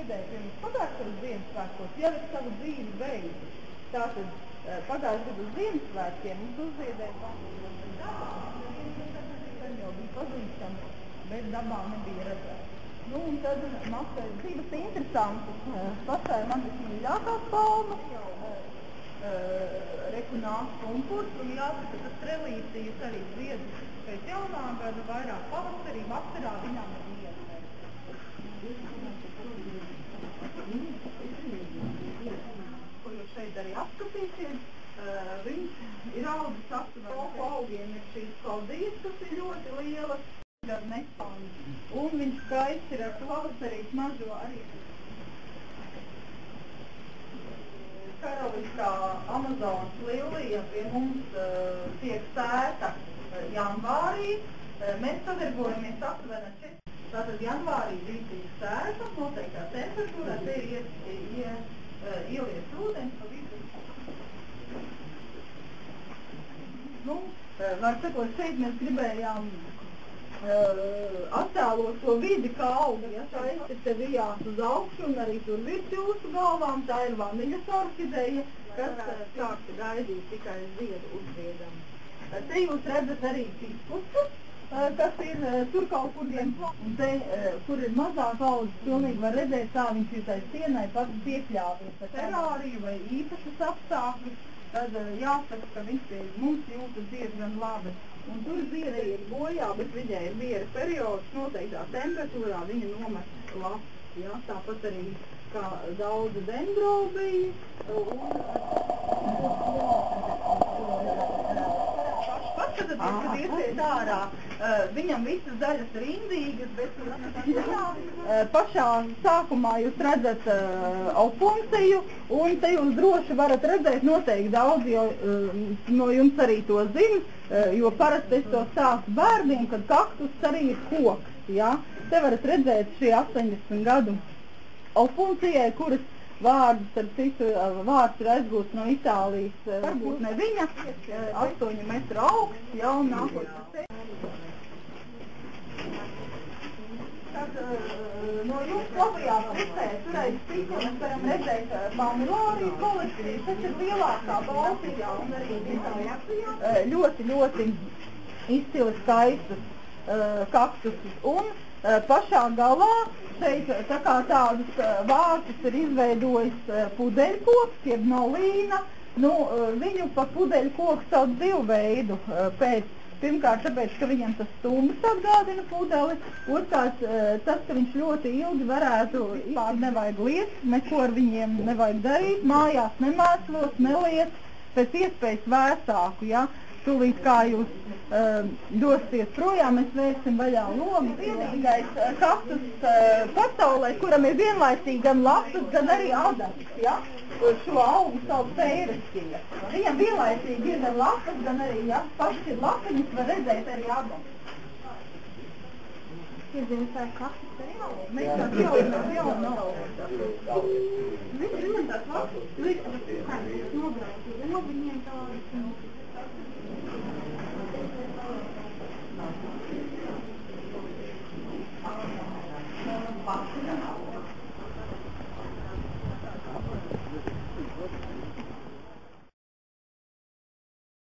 ziedēja pirms pagājušajos Ziemassvētkos, jau ir savu dzīvi beigusi. Tātad pagājušajā gadu Ziemassvētkiem mums uzziedēja jau bija pazīstama, bet dabā nebija redzēta. Nu, un tad masai divas interesantas. Pašai man vismīļākās palmas, rekunās pumpurs, un jāsaka, ka strelīcijas arī zied pēc jaunā gada, vairāk pavasarī, vasarā viņām nebija ko jūs šeit arī apskatīsiet. Viņš ir audzis aptuveni augiem ir šīs kaldijas, kas ir ļoti lielas, gar nepāņi. Un viņš skaists ir ar pavasarīt mažo arī. Karaliskā Amazonas lilija pie mums tiek sēta janvārī. Mēs sadarbojamies aptuveni 4. Tātad janvārī viņa tiek sēta, noteiktā temperatūrā, te ir ieliet ūdens pa vidu. Nu, var sakot, šeit mēs gribējām attēlot to vidi, kā auga, ja šeit te vijās uz augšu un arī tur virs jūsu galvām, tā ir vaniļas orhideja, kas sākta gaidīt tikai ziedu uzziedam. Te jūs redzat arī pispusus, kas ir tur kaut kur vien, un te, kur ir mazāk audzes, pilnīgi var redzēt, kā viņš ir tai sienai pats piekļāvies ar terāriju vai īpašas apstākļus. Tad jāsaka, ka viņš pie mums jūtas diezgan labi. Un tur ziedi ir bojā, bet viņai ir miera periods noteiktā temperatūrā, viņa nomet lapas. Ja? Tāpat arī kā daudz dendrobiju. Paskatāties, kad iesiet ārā, viņam visas daļas ir indīgas, bet pašā sākumā jūs redzat opunciju, un te jūs droši varat redzēt, noteikti daudzi no jums arī to zina, jo parasti es to stāstu bērniem, kad kaktus arī ir koks. Ja? Te varat redzēt šie 80 gadu opuncijai, kuras vārds ir aizgūts no Itālijas, varbūt ne viņa, 8 metru augsts, ja, un nākotnē. Tad no jums labajā pusē, turēļ stīkli, mēs varam redzēt Palmilāriju kolekciju, tas ir lielākā Baltijā un arī Itālijā. Ļoti izcili skaistas kaktusus. Un pašā galā šeit tā kā tādus vārtus ir izveidojis pudeļkoks, jeb nolīna. Nu, viņu pa pudeļkoku sauc divu veidu pēc. Pirmkārt, tāpēc, ka viņam tas stumbrs atgādina pudeli. Otrkārt, tas, ka viņš ļoti ilgi varētu, nevajag liet, neko ar viņiem nevajag darīt, mājās nemēslos, neliet, pēc iespējas vēsāku, ja. Tūlīt kā jūs dosieties projām, mēs vērsim vaļā logu. Vienīgais kaktus pasaulē, kuram ir vienlaicīgi gan lapas, gan arī adats, ja? Šo augu sauc pēresķija. Viņam vienlaicīgi ir gan lapas, gan arī, ja? Paši ir lapiņas, var redzēt arī adats. Iezīmes tā kaktus arī nav. Mēs tā jau nav. Viņš ir tās lapas, liekas, ka nobrauc. Viņiem tādas.